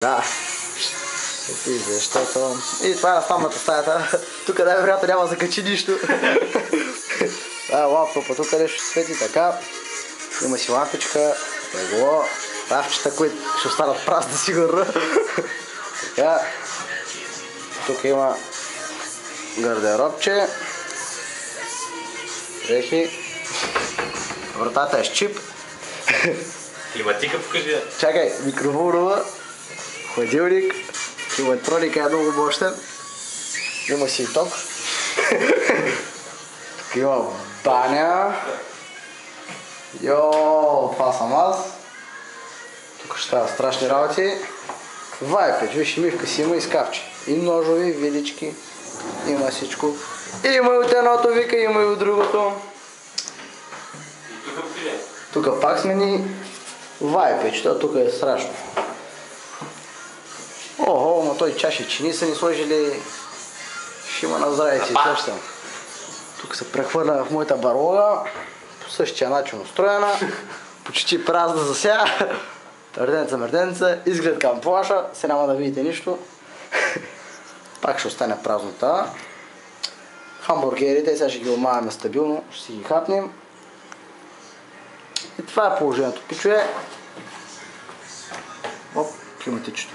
Да. Защото... И това е на фамната стаята. Тук най-вероятно няма да закачи нищо. Това е лаптопа, тук нещо свети така. Има си лампичка, легло, рафчета, които ще останат празни сигурно. Така. Тук има гардеробче. Дрехи. Вратата е с чип. Климатика покажи. Чакай, микроволнова, хладилник, електроника е много мощен. Има си и ток. Тук има баня. Йооо, това съм аз. Тук ще става страшни работи. Вайпеч, виж, мивка си има и скафче. И ножови, вилички. Има всичко. Има и от едното вика, има и от другото. Тук пак сме ни вайпеч, тук е страшно. Охо, ма той чаши чини са ни сложили. Ще има на здраве си сещам. Тук се прехвърля в моята барлога. По същия начин устроена. Почти празна за сега. Мърденца. Изглед към плаша. Се няма да видите нищо. Пак ще остане празнота. Хамбургерите, сега ще ги омаваме стабилно. Ще си ги хапнем. И това е положението, пичове. Оп, климатично.